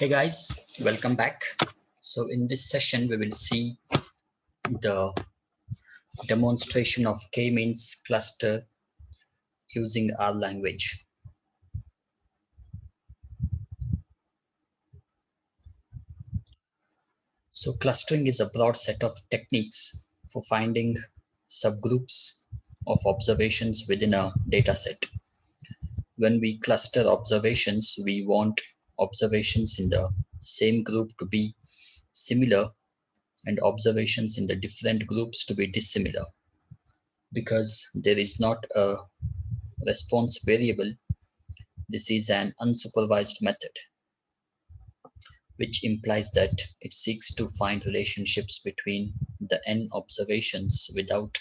Hey guys, welcome back. So in this session, we will see the demonstration of k-means cluster using R language. So clustering is a broad set of techniques for finding subgroups of observations within a data set. When we cluster observations, we want observations in the same group to be similar and observations in the different groups to be dissimilar. Because there is not a response variable, this is an unsupervised method, which implies that it seeks to find relationships between the n observations without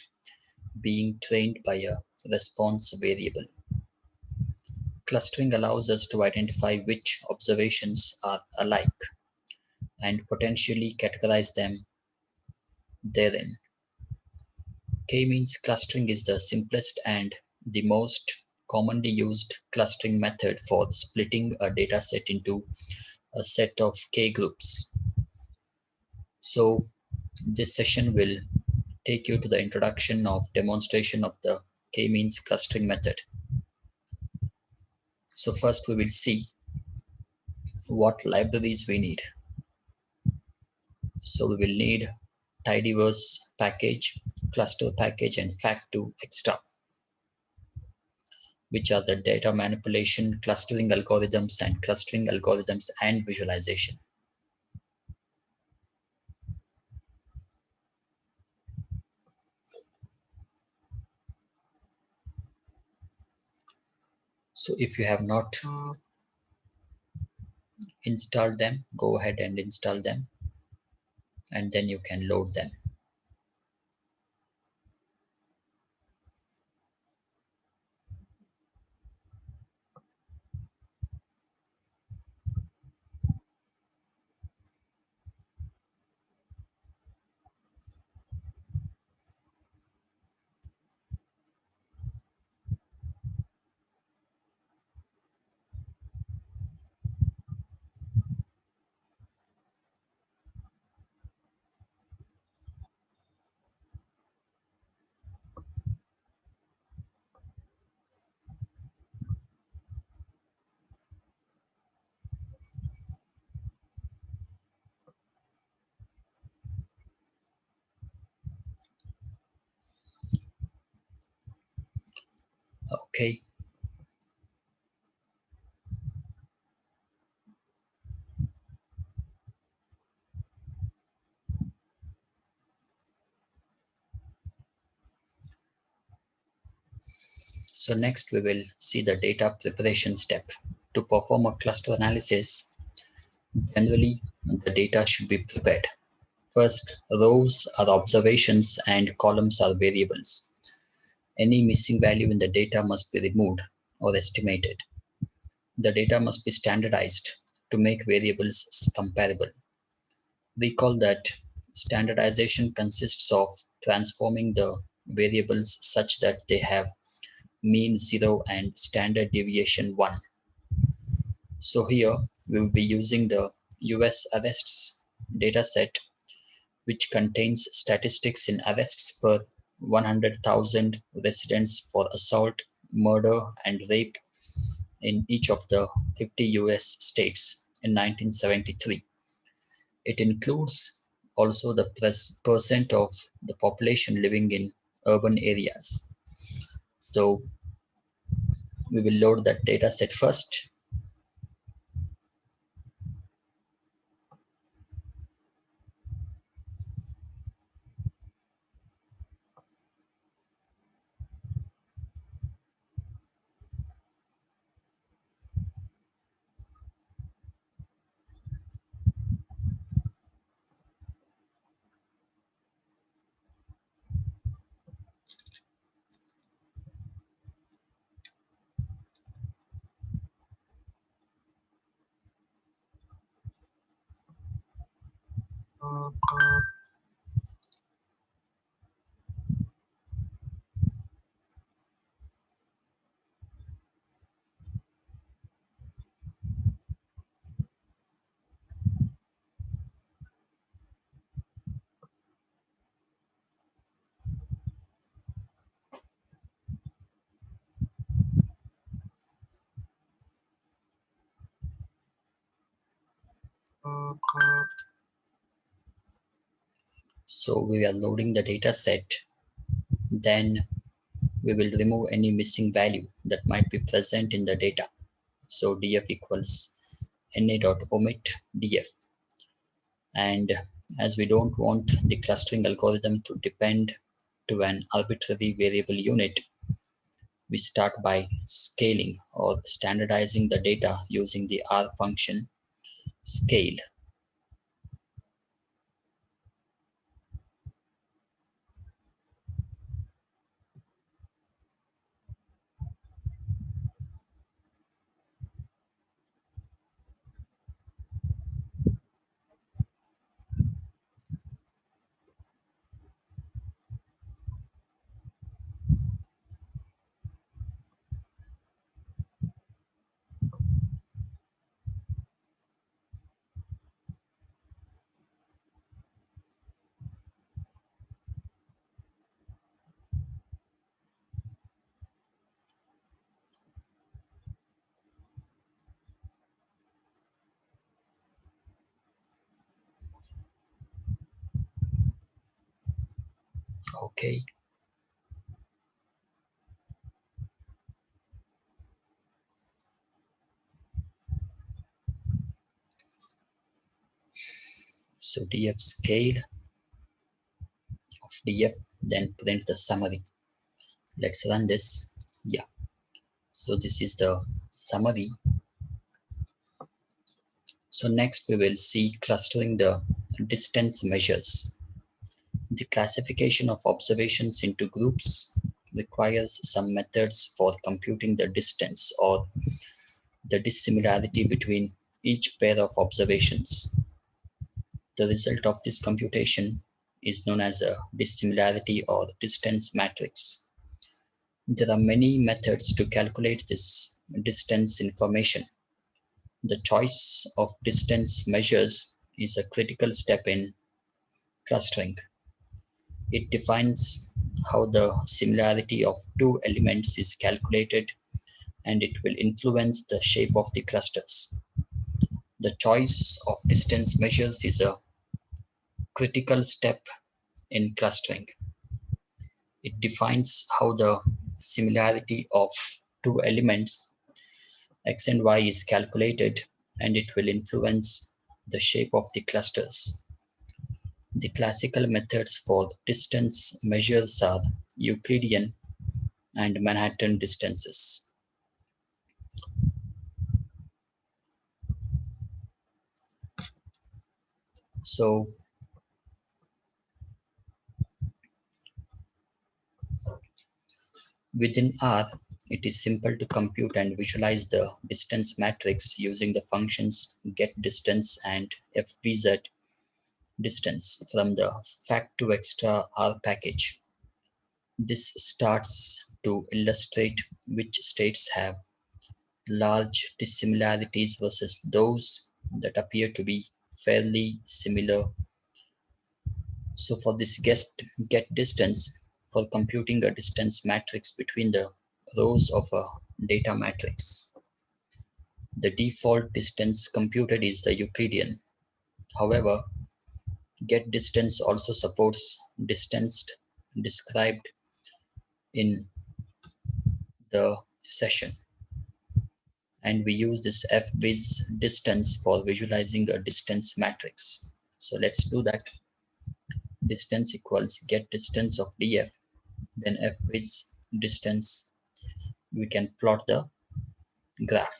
being trained by a response variable. Clustering allows us to identify which observations are alike and potentially categorize them therein. K-means clustering is the simplest and the most commonly used clustering method for splitting a dataset into a set of k groups. So this session will take you to the introduction of demonstration of the k-means clustering method. So first we will see what libraries we need. So we will need tidyverse package, cluster package, and Factoextra, which are the data manipulation, clustering algorithms and visualization. So if you have not installed them, go ahead and install them, and then you can load them. Okay. So next we will see the data preparation step. To perform a cluster analysis, generally the data should be prepared. First, rows are observations and columns are variables. Any missing value in the data must be removed or estimated. The data must be standardized to make variables comparable. Recall that standardization consists of transforming the variables such that they have mean 0 and standard deviation 1. So here we will be using the US arrests dataset, which contains statistics in arrests per 100,000 residents for assault, murder, and rape in each of the 50 US states in 1973. It includes also the percent of the population living in urban areas. So we will load that data set first. So we are loading the data set, then we will remove any missing value that might be present in the data. So df equals na.omit df. And as we don't want the clustering algorithm to depend to an arbitrary variable unit, we start by scaling or standardizing the data using the R function scale. Okay, so df scale of df, then print the summary. Let's run this. Yeah, so this is the summary. So next we will see clustering the distance measures. The classification of observations into groups requires some methods for computing the distance or the dissimilarity between each pair of observations. The result of this computation is known as a dissimilarity or distance matrix. There are many methods to calculate this distance information. The choice of distance measures is a critical step in clustering. It defines how the similarity of two elements is calculated, and it will influence the shape of the clusters. The choice of distance measures is a critical step in clustering. It defines how the similarity of two elements x and y is calculated, and it will influence the shape of the clusters. The classical methods for distance measures are Euclidean and Manhattan distances. So within R, it is simple to compute and visualize the distance matrix using the functions getDistance and fvz_distance from the Factoextra R package. This starts to illustrate which states have large dissimilarities versus those that appear to be fairly similar. So for this get distance, for computing a distance matrix between the rows of a data matrix, the default distance computed is the Euclidean. However, get distance also supports distance described in the session, and we use this fviz distance for visualizing a distance matrix. So let's do that. Distance equals get distance of df, then fviz distance. We can plot the graph.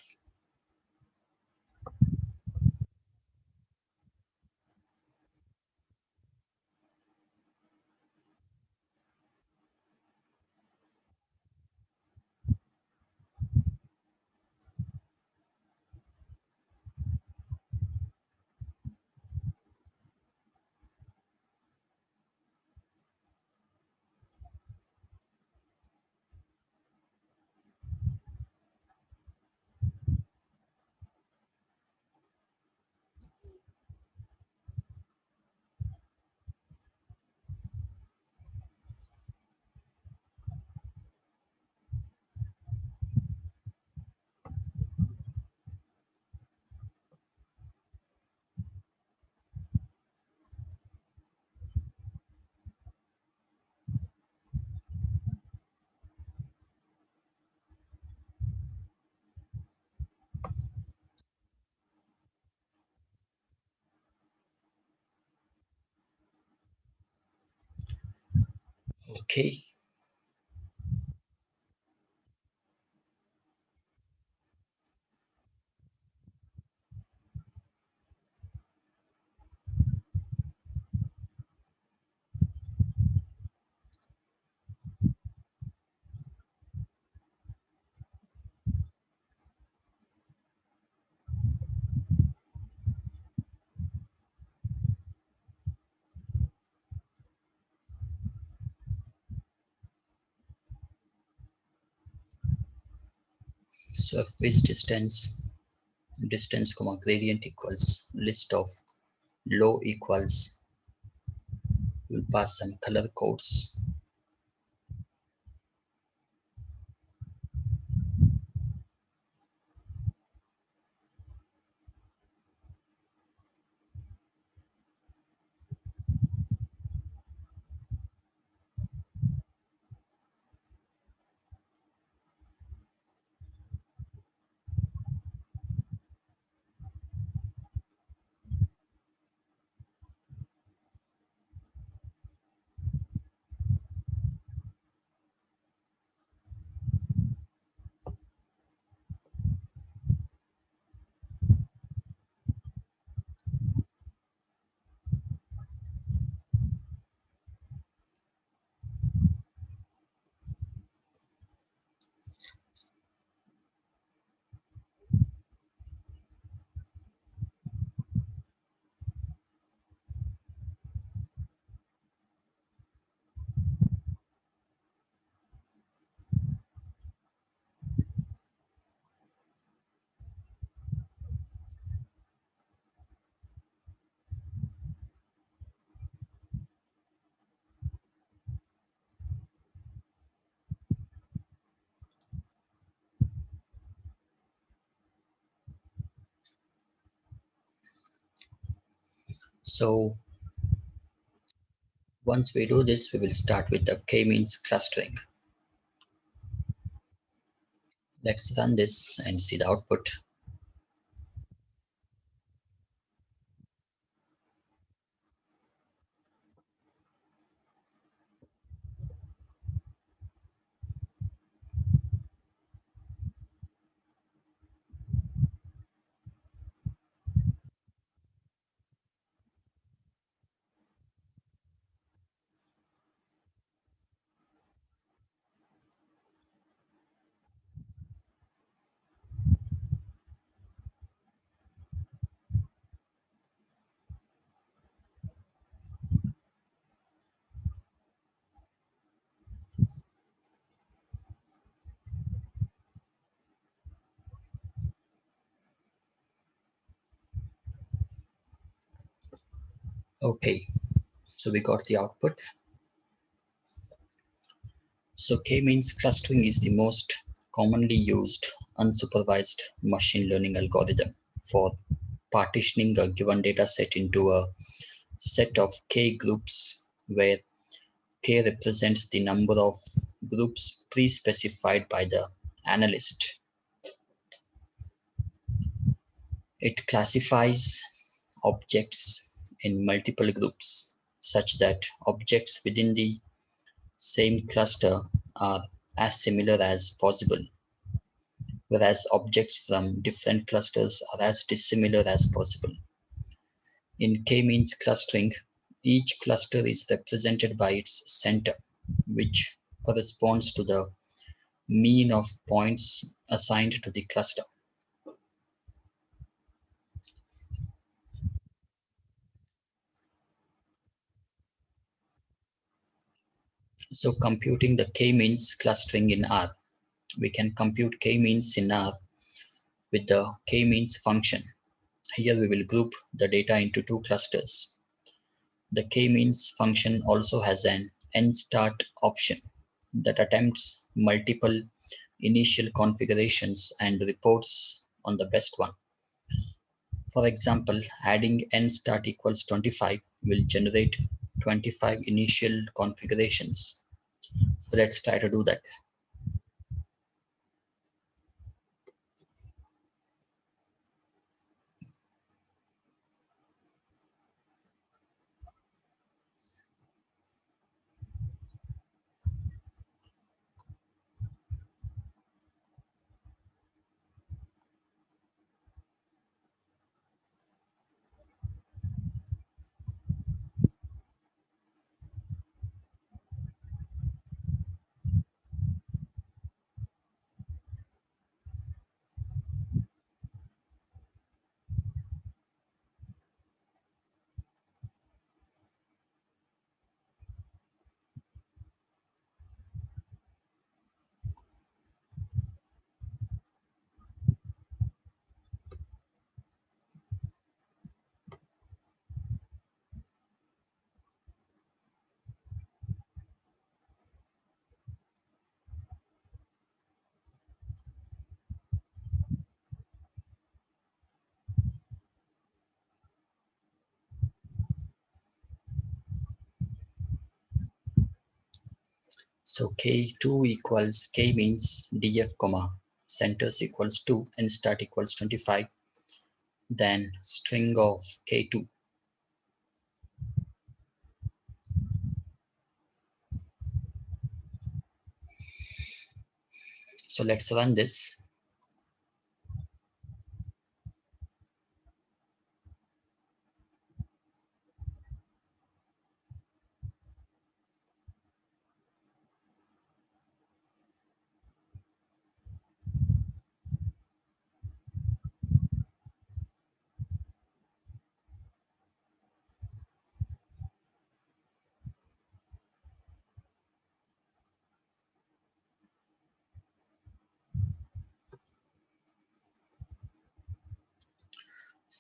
Okay, so if this distance comma gradient equals list of low equals, we'll pass some color codes. So once we do this, we will start with the k-means clustering. Let's run this and see the output. Okay, so we got the output. So k-means clustering is the most commonly used unsupervised machine learning algorithm for partitioning a given data set into a set of k groups where k represents the number of groups pre-specified by the analyst. It classifies objects in multiple groups such that objects within the same cluster are as similar as possible, whereas objects from different clusters are as dissimilar as possible. In k-means clustering, each cluster is represented by its center, which corresponds to the mean of points assigned to the cluster. So computing the k-means clustering in R, we can compute k-means in R with the k-means function. Here we will group the data into two clusters. The k-means function also has an nstart option that attempts multiple initial configurations and reports on the best one. For example, adding nstart equals 25 will generate 25 initial configurations. So let's try to do that. So K2 equals K means df comma centers equals 2 and start equals 25, then string of K2. So let's run this.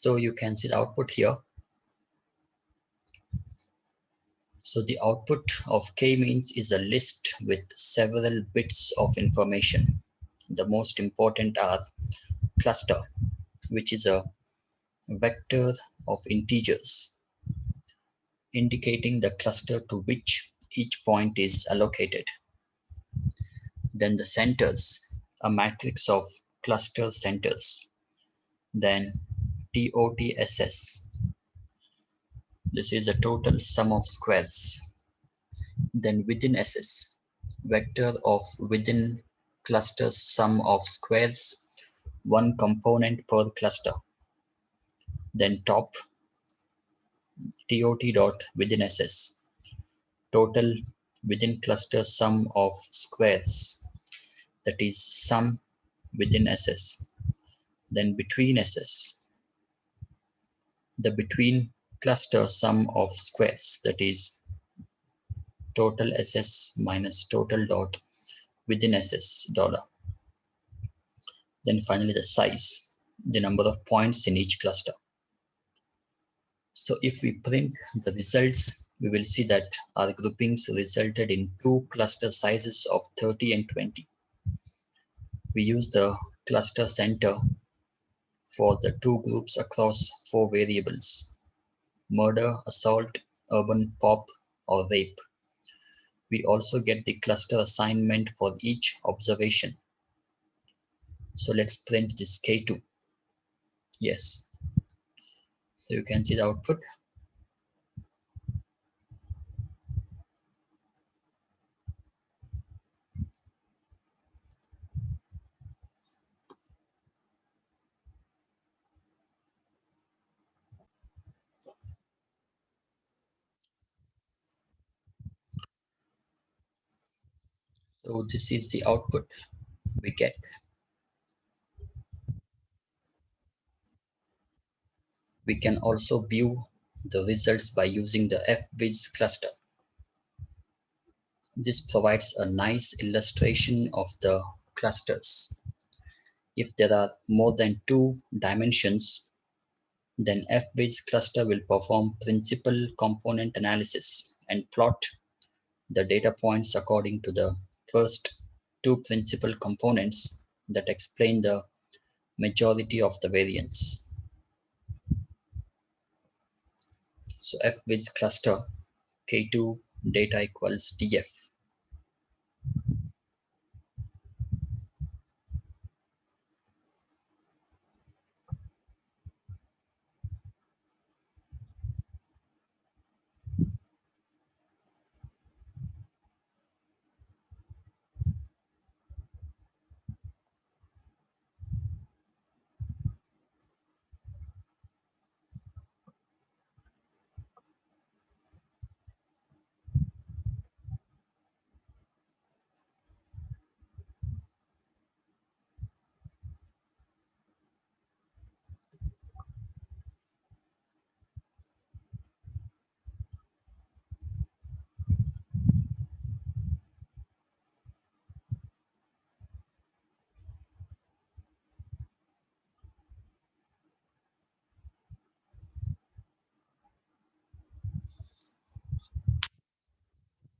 So you can see the output here. So the output of k-means is a list with several bits of information. The most important are cluster, which is a vector of integers, indicating the cluster to which each point is allocated. Then the centers, a matrix of cluster centers. Then TOTSS, this is a total sum of squares. Then within SS, vector of within cluster sum of squares, one component per cluster. Then top, TOT dot within SS, total within cluster sum of squares, that is sum within SS. Then between SS, the between cluster sum of squares, that is total SS minus total dot within SS dollar. Then finally the size, the number of points in each cluster. So if we print the results, we will see that our groupings resulted in two cluster sizes of 30 and 20. We use the cluster center for the two groups across four variables: murder, assault, urban pop, or rape. We also get the cluster assignment for each observation. So let's print this K2. Yes, so you can see the output. So this is the output we get. We can also view the results by using the fviz cluster. This provides a nice illustration of the clusters. If there are more than two dimensions, then fviz cluster will perform principal component analysis and plot the data points according to the first two principal components that explain the majority of the variance. So fviz cluster K2 data equals df.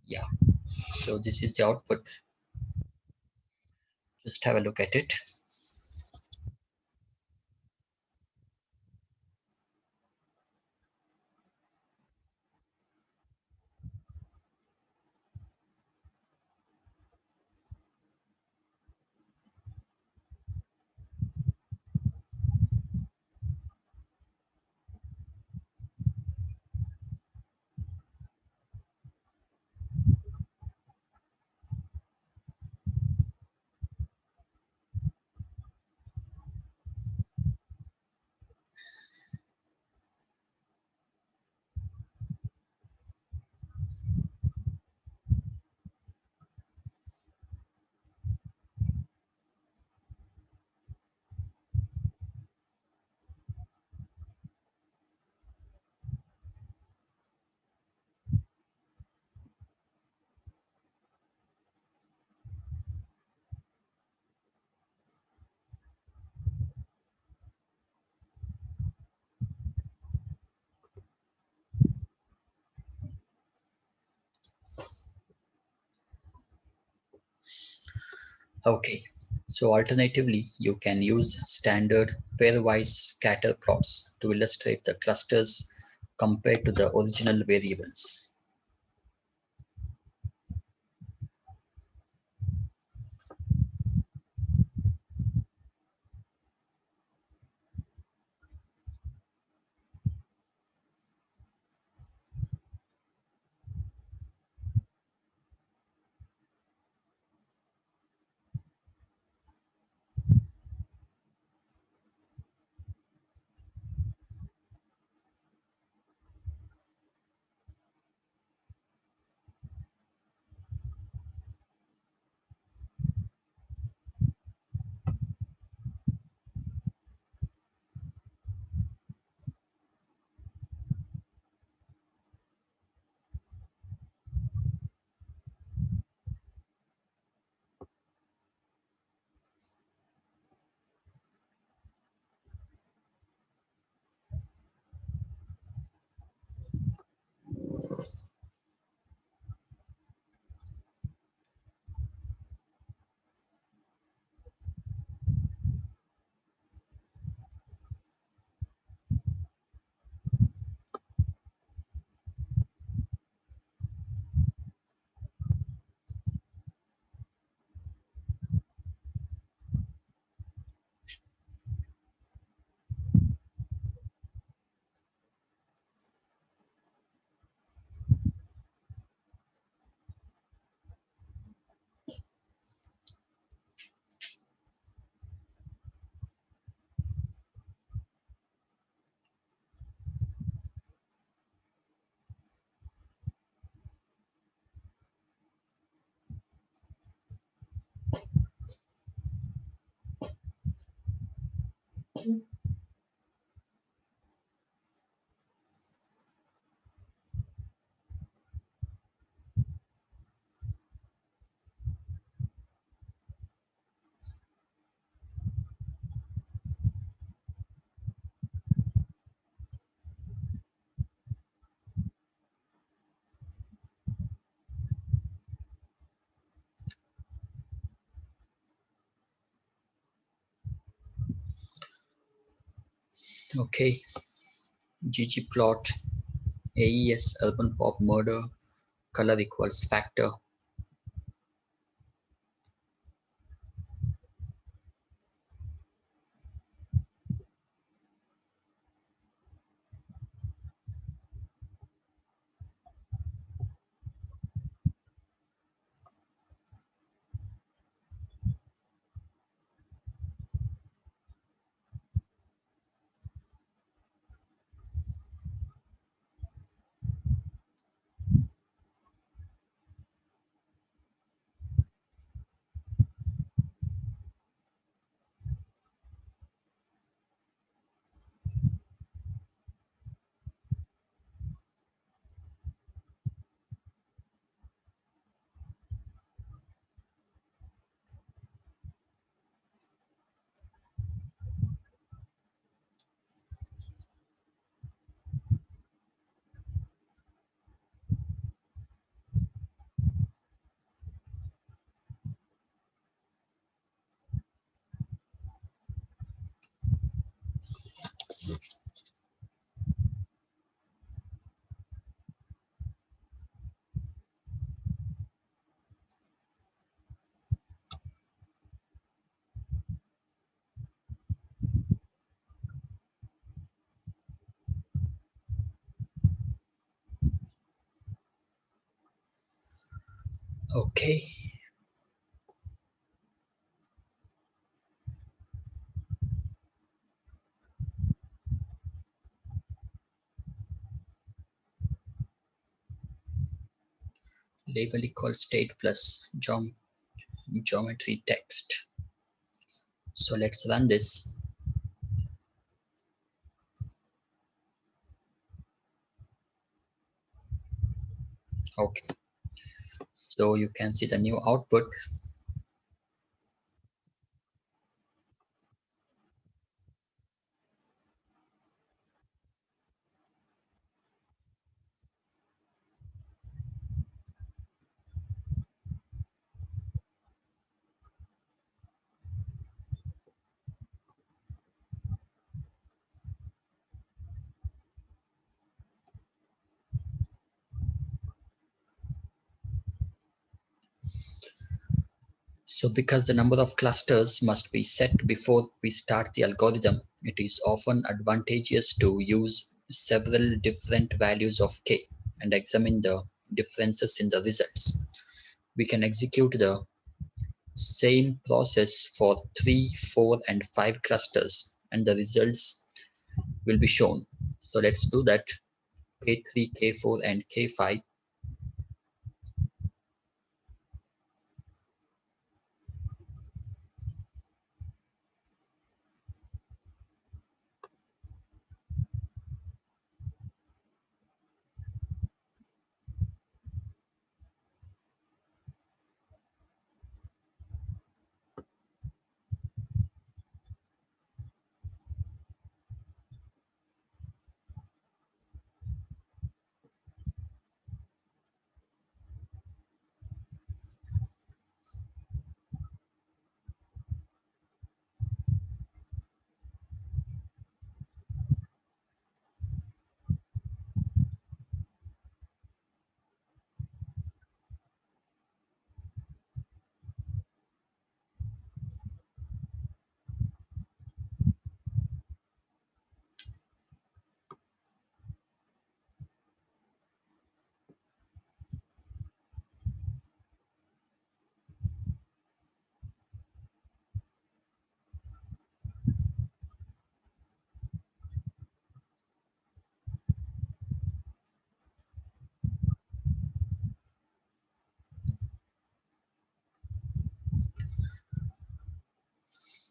Yeah, so this is the output. Just have a look at it. Okay, so alternatively, you can use standard pairwise scatter plots to illustrate the clusters compared to the original variables. Okay, ggplot AES urban pop murder color equals factor. Okay, label equals state plus geometry text. So let's run this. Okay, so you can see the new output. So because the number of clusters must be set before we start the algorithm, it is often advantageous to use several different values of k and examine the differences in the results. We can execute the same process for 3, 4, and 5 clusters, and the results will be shown. So let's do that. K3, K4, and K5.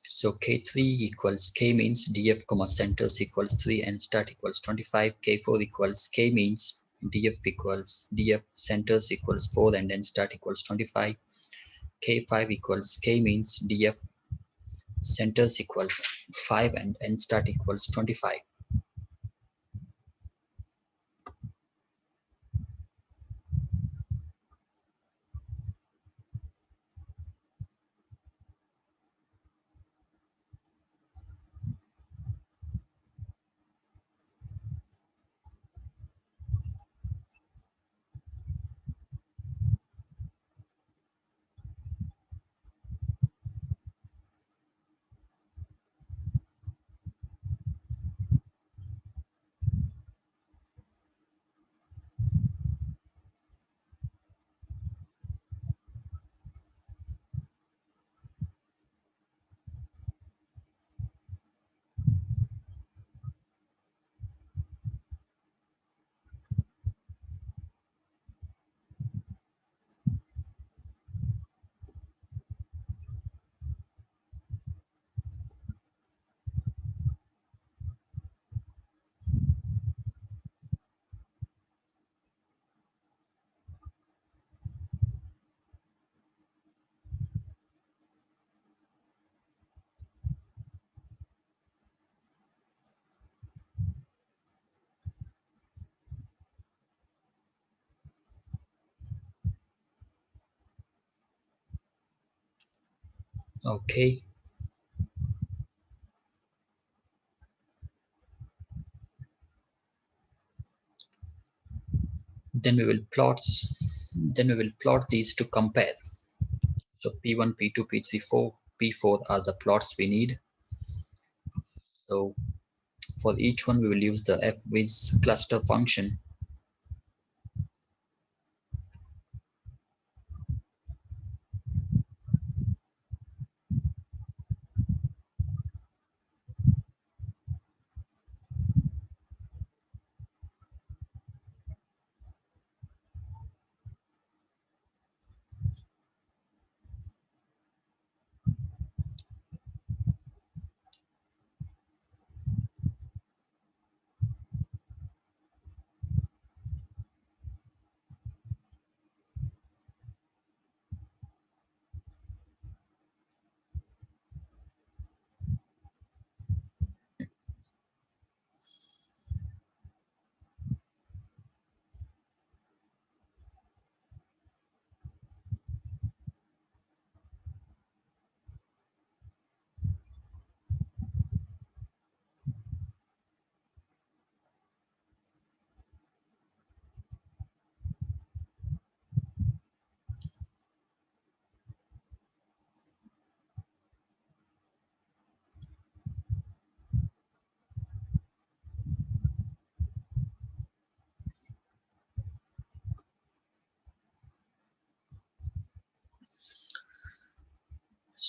So K3 equals K means df comma centers equals 3 and start equals 25. K4 equals K means df equals df centers equals 4 and then start equals 25. K5 equals K means df centers equals 5 and end start equals 25. Okay, then we will plot these to compare. So P1, P2, P3, 4, P4 are the plots we need. So for each one we will use the fwiz cluster function.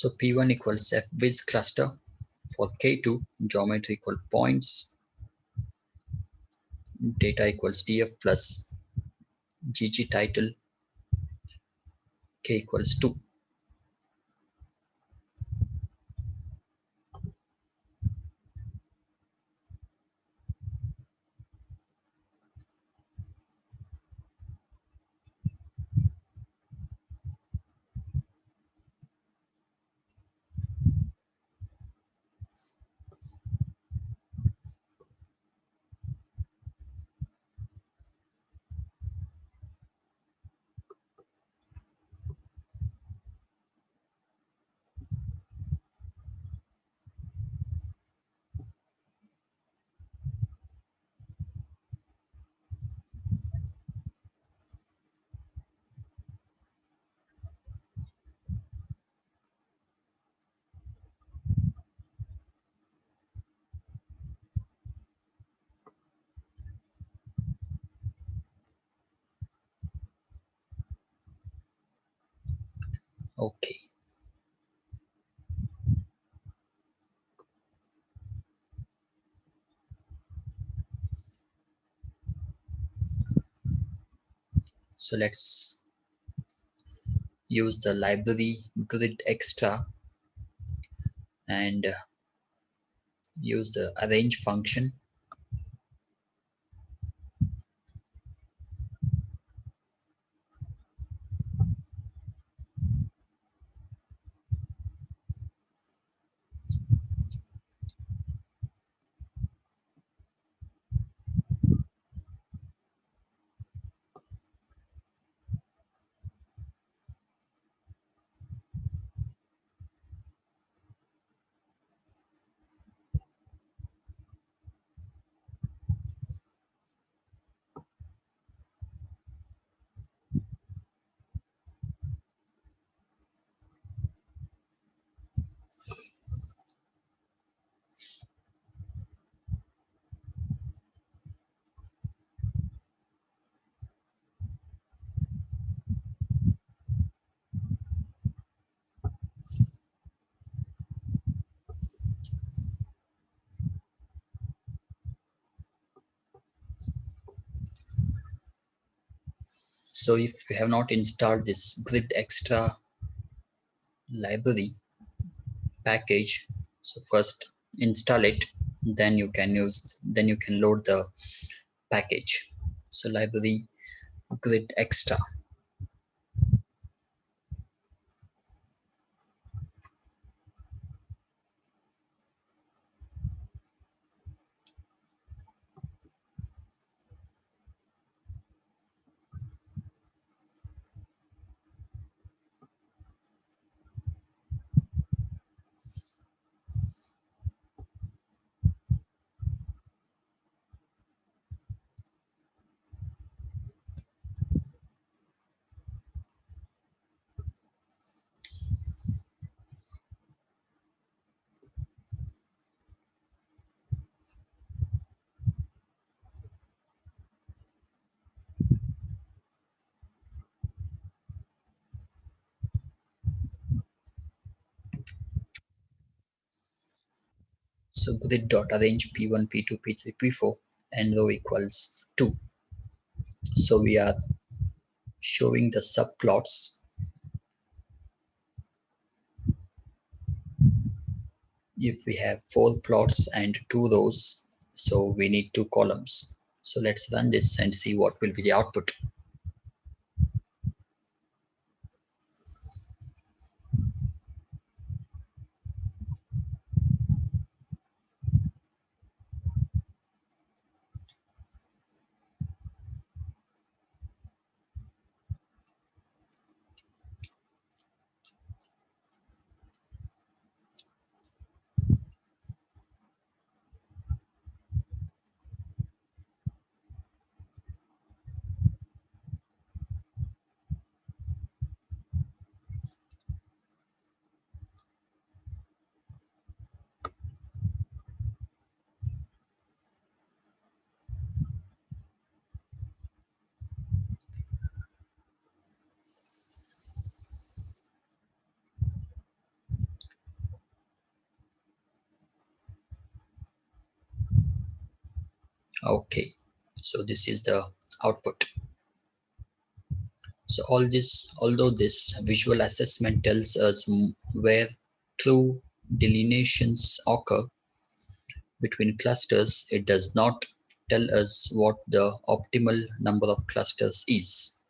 So P1 equals fviz cluster. For K2, geometry equal points, data equals df plus gg title, k equals 2. Okay, so let's use the library grid extra and use the arrange function. So if you have not installed this grid extra library package, so first install it, then you can load the package. So library grid extra. So grid dot arrange p1, p2, p3, p4, and row equals 2. So we are showing the subplots. If we have 4 plots and 2 rows, so we need 2 columns. So let's run this and see what will be the output. Okay, so this is the output. So although this visual assessment tells us where true delineations occur between clusters, it does not tell us what the optimal number of clusters is.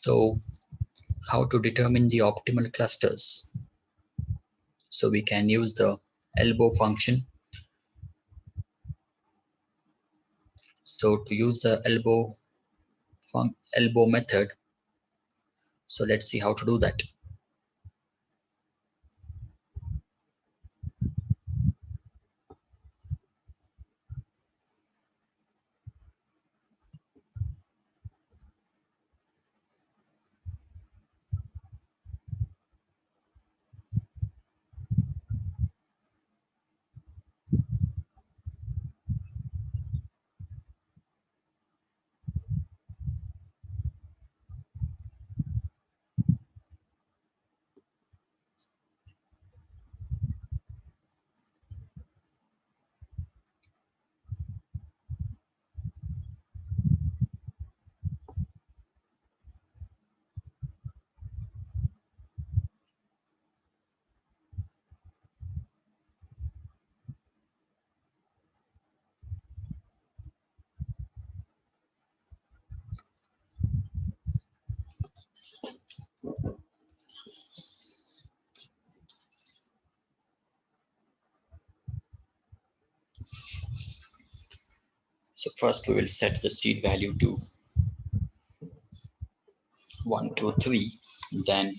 So how to determine the optimal clusters? So we can use the elbow function. So to use the elbow method, so let's see how to do that. So first we will set the seed value to 1, 2, 3. Then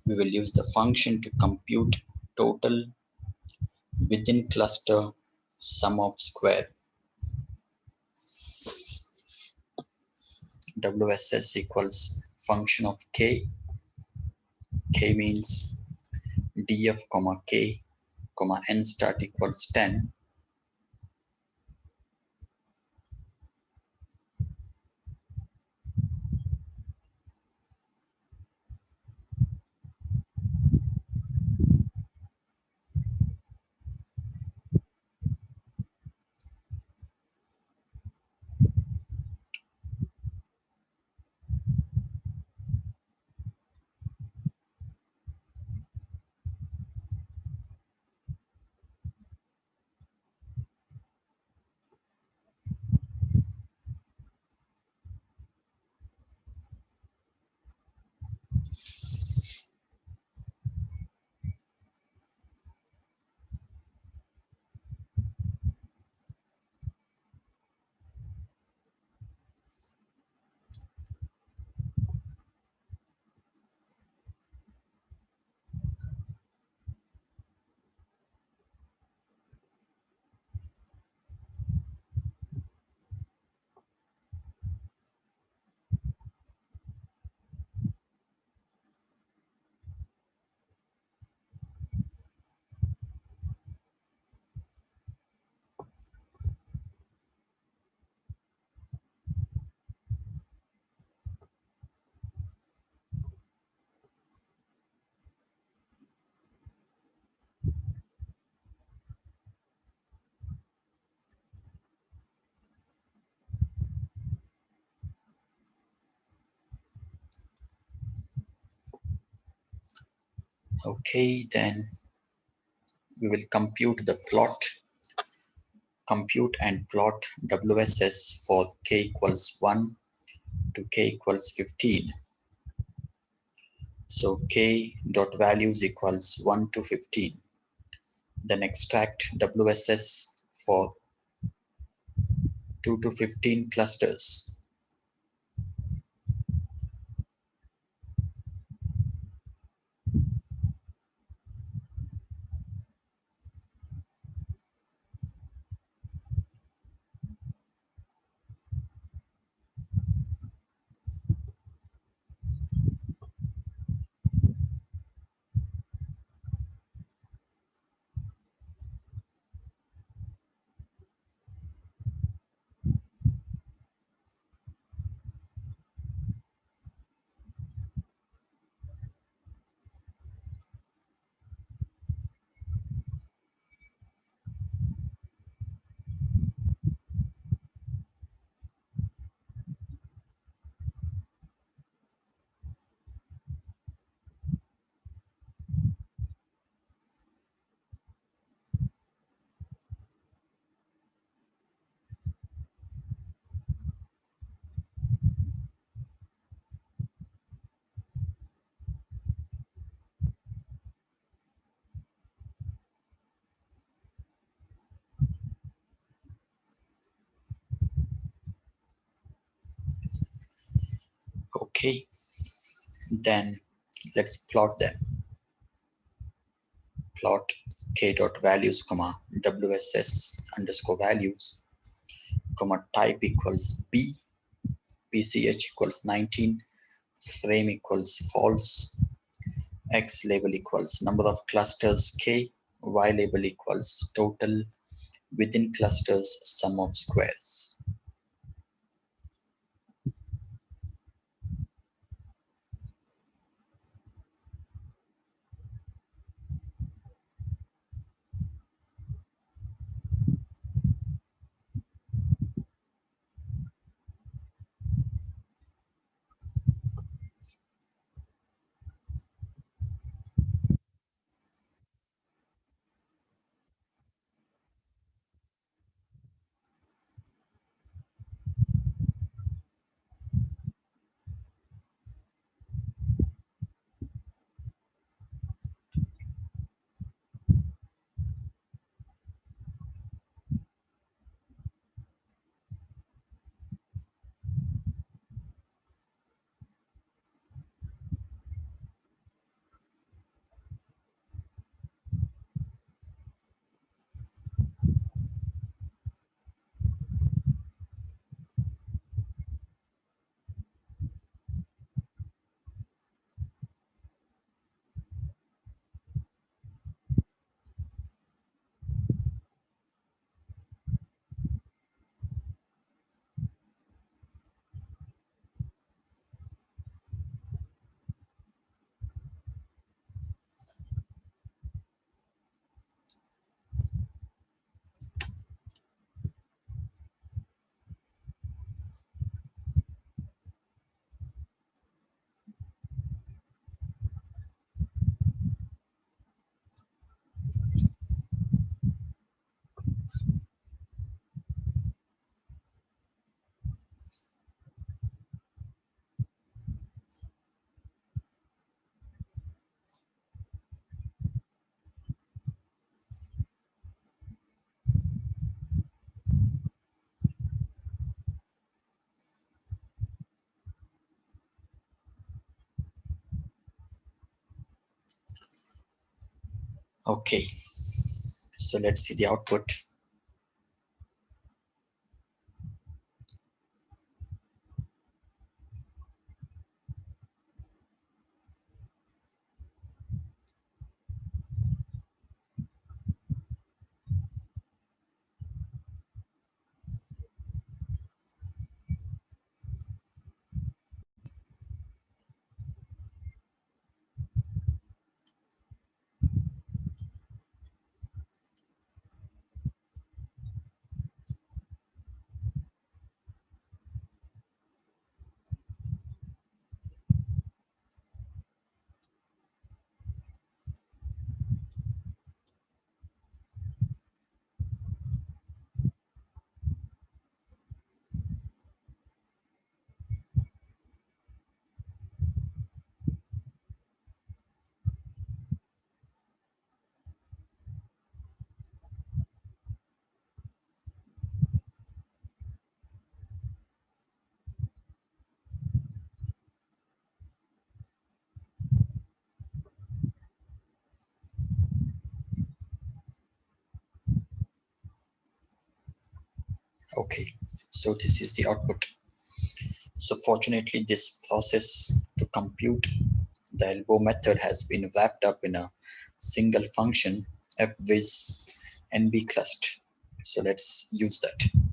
we will use the function to compute total within cluster sum of square. WSS equals function of k. K means df comma k comma n start equals 10. Okay, then we will compute and plot WSS for k equals 1 to k equals 15. So k dot values equals 1 to 15. Then extract WSS for 2 to 15 clusters. Okay, then let's plot them. Plot k dot values comma wss underscore values comma type equals b, pch equals 19, frame equals false, x label equals number of clusters k, y label equals total within clusters sum of squares. Okay, so let's see the output. Okay, so this is the output. So fortunately, this process to compute the elbow method has been wrapped up in a single function fviz nbclust. So let's use that.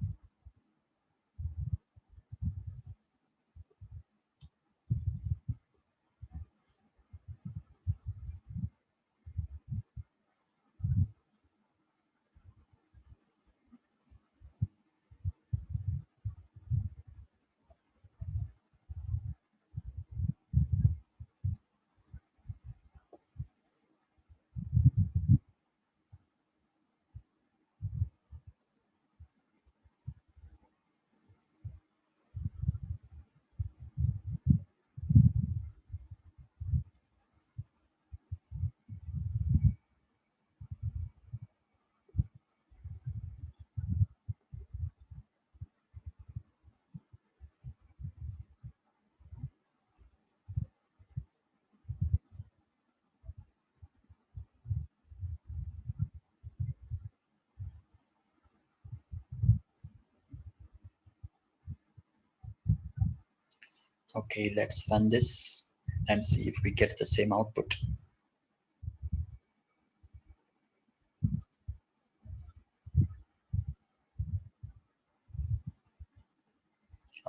Okay, let's run this and see if we get the same output.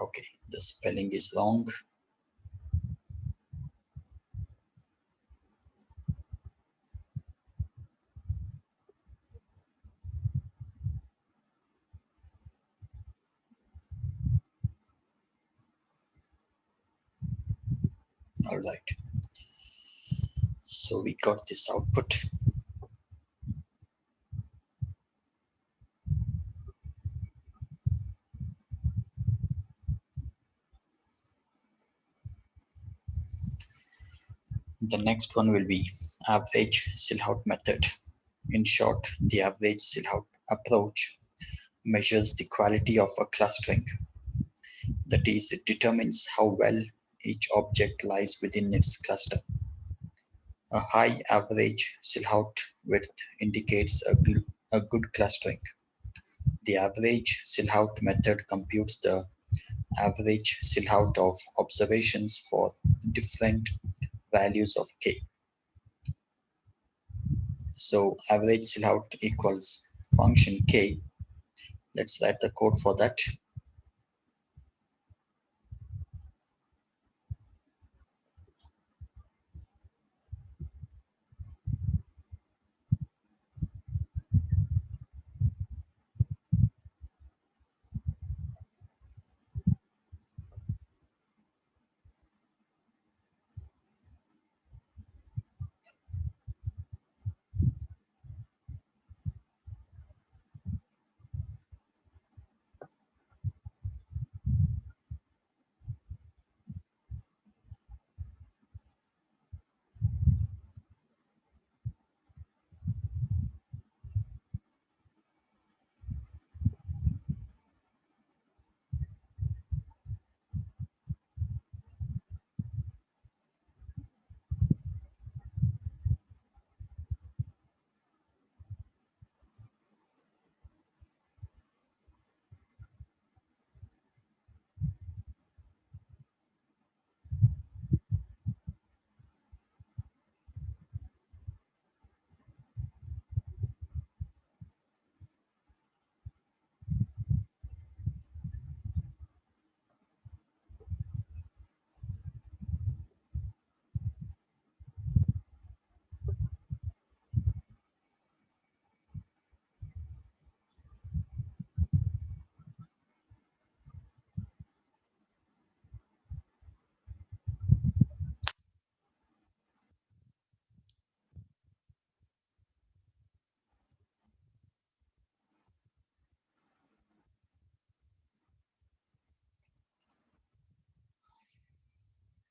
Okay, the spelling is wrong. All right, so we got this output. The next one will be average Silhouette method. In short, the average Silhouette approach measures the quality of a clustering. That is, it determines how well each object lies within its cluster. A high average Silhouette width indicates a good clustering. The average Silhouette method computes the average Silhouette of observations for different values of k. So average Silhouette equals function k. Let's write the code for that.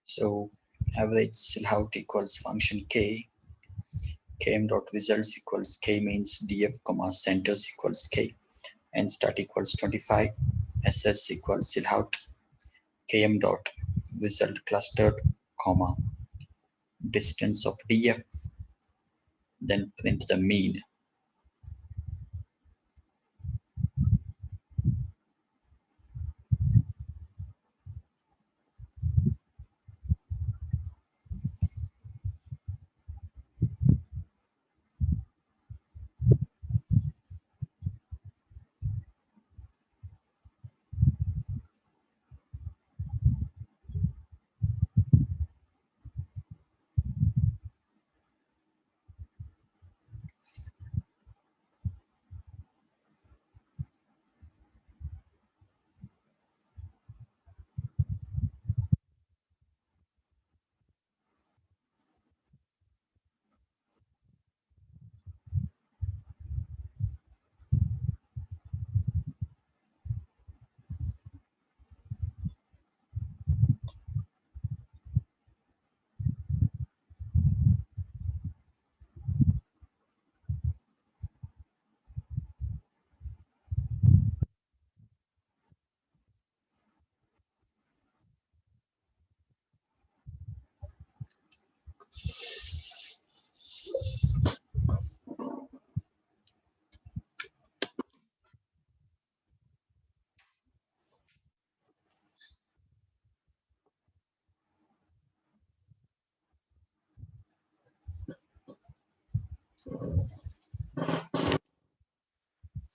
So average Silhouette equals function k. Km dot results equals k means df comma centers equals k and start equals 25. ss equals Silhouette km dot result clustered comma distance of df, then print the mean.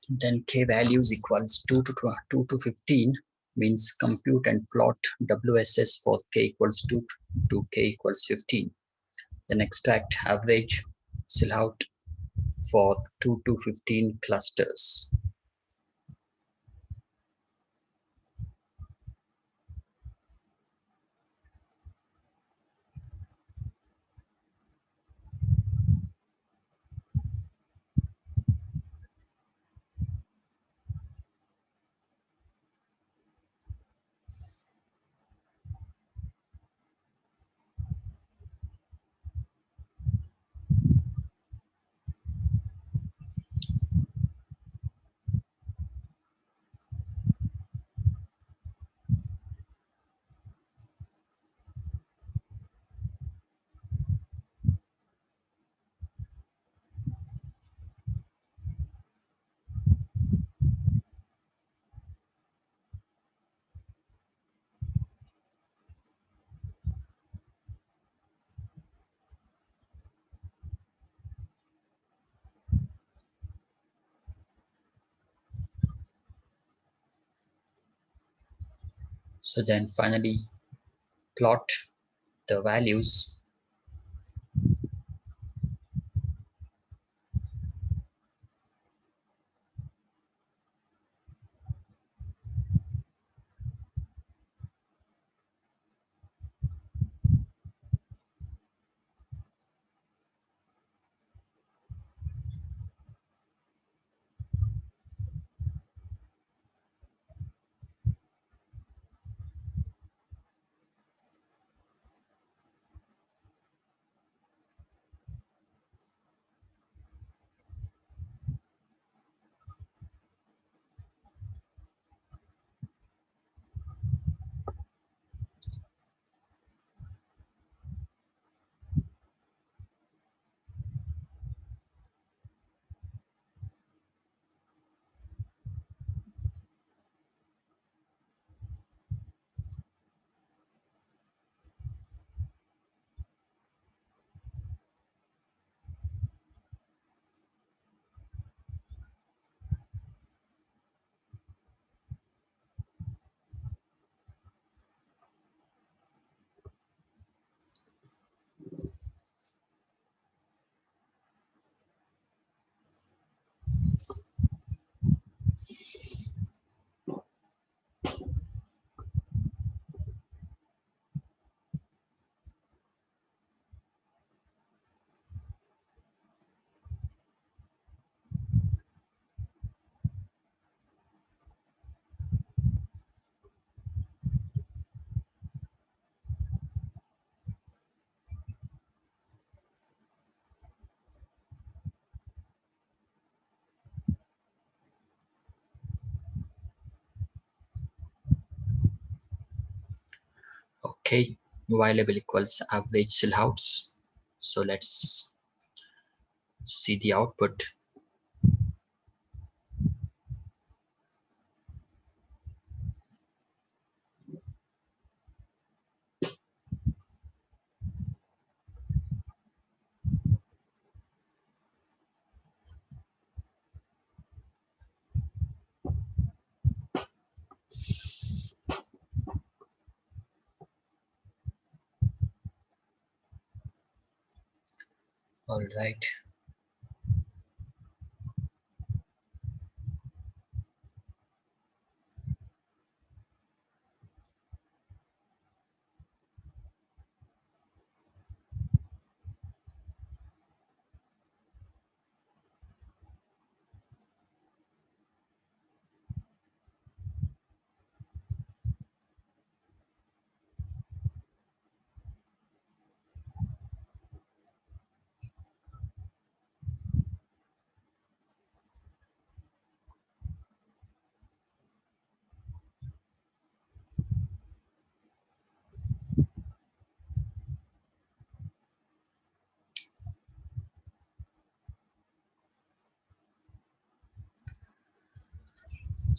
Then k values equals 2 to 15 means compute and plot WSS for k equals 2 to k equals 15. Then extract average silhouette for 2 to 15 clusters. So then finally plot the values okay, y label equals average silhouettes. So let's see the output. All right.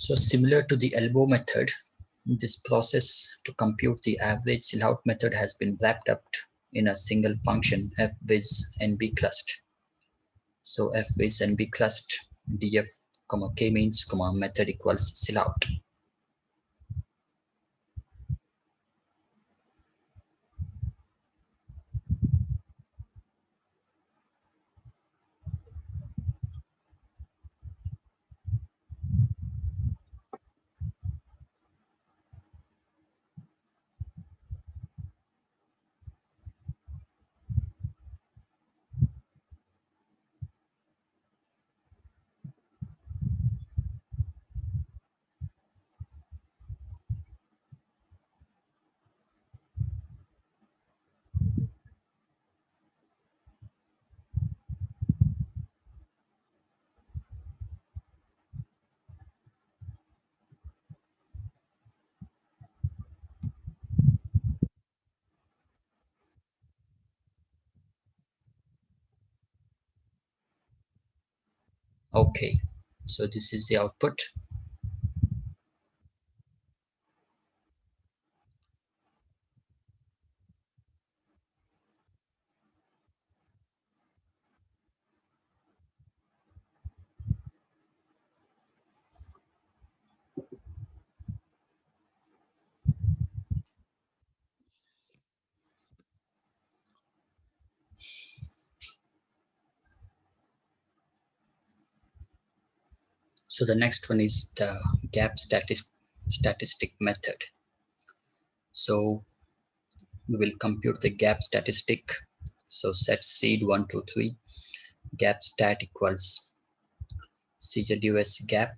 So similar to the elbow method, this process to compute the average silhouette method has been wrapped up in a single function fviz nbclust. So f is nb clust df comma k means comma method equals sellout. Okay, so this is the output. So the next one is the gap statistic method. So we will compute the gap statistic. So set seed 1, 2, 3, gap stat equals CWS gap,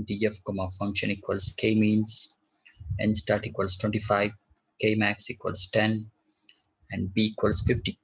df comma function equals k means, n start equals 25, k max equals 10, and b equals 50.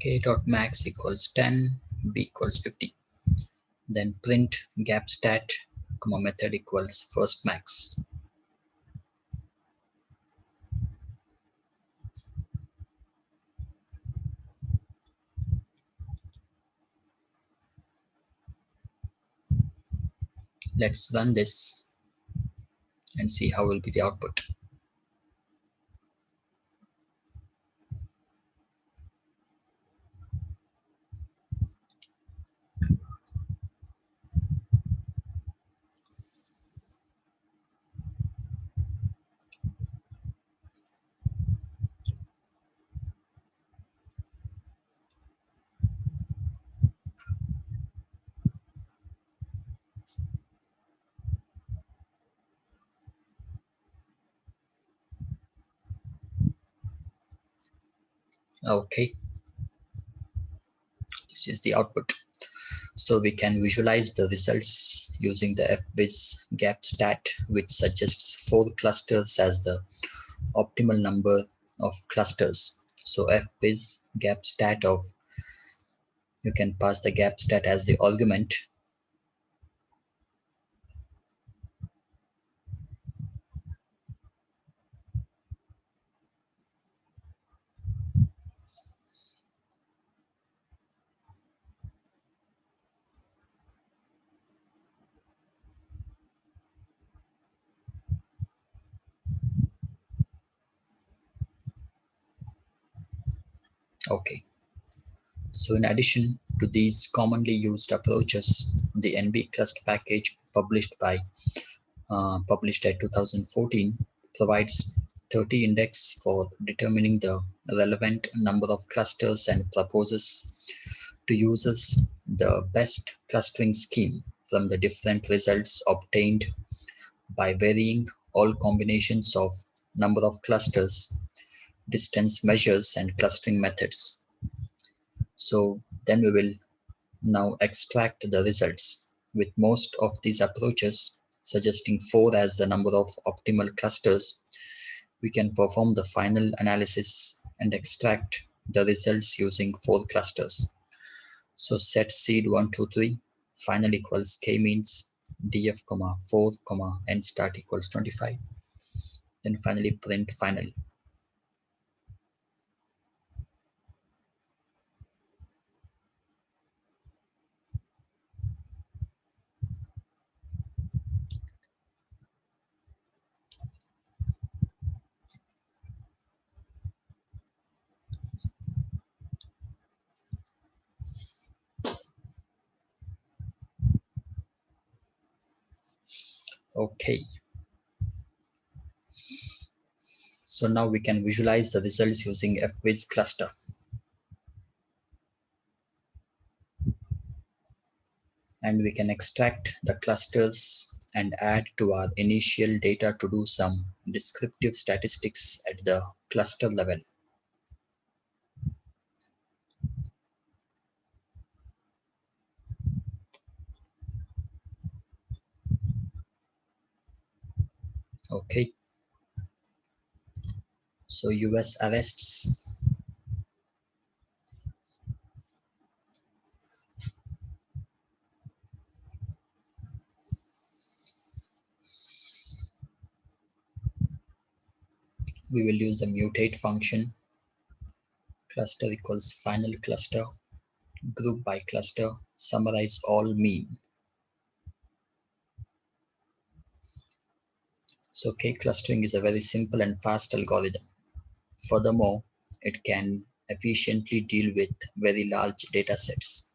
K dot max equals 10, b equals 50. Then print gap stat comma method equals first max. Let's run this and see how will be the output. Okay, this is the output. So we can visualize the results using the fviz gap stat, which suggests 4 clusters as the optimal number of clusters. So fviz gap stat of, you can pass the gap stat as the argument. Okay. So in addition to these commonly used approaches, the NB-Crust package published at 2014 provides 30 index for determining the relevant number of clusters and proposes to users the best clustering scheme from the different results obtained by varying all combinations of number of clusters, distance measures, and clustering methods. So then we will now extract the results, with most of these approaches suggesting 4 as the number of optimal clusters. We can perform the final analysis and extract the results using 4 clusters. So set seed 1, 2, 3, final equals k-means, df, 4, n start equals 25. Then finally print final. Okay, so now we can visualize the results using a quiz cluster. And we can extract the clusters and add to our initial data to do some descriptive statistics at the cluster level. Okay, so US arrests, we will use the mutate function, cluster equals final cluster, group by cluster, summarize all mean. So K-clustering is a very simple and fast algorithm. Furthermore, it can efficiently deal with very large data sets.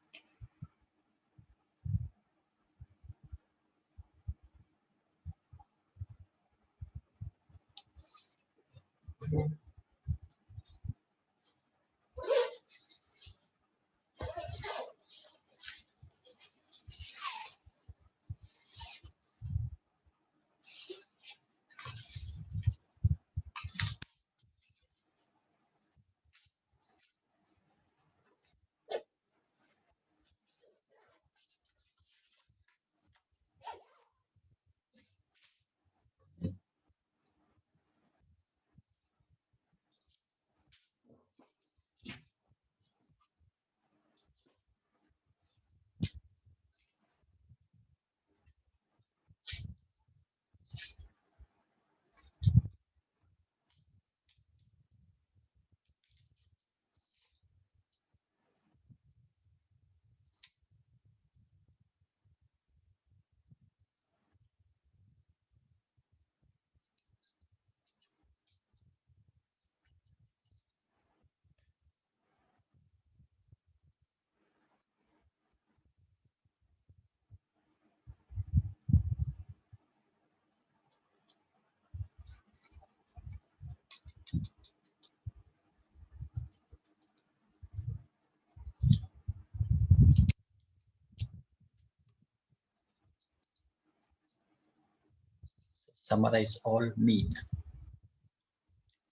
Summarize all mean.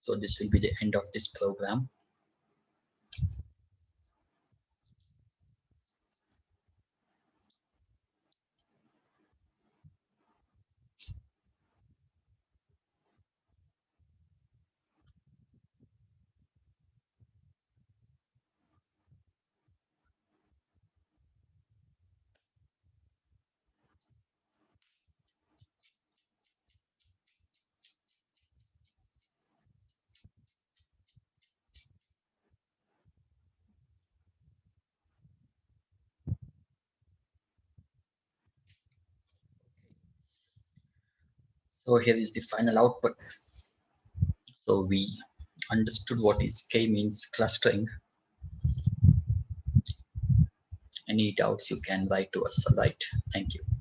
So this will be the end of this program. So here is the final output. So we understood what is k-means clustering. Any doubts you can write to us. All right. Thank you.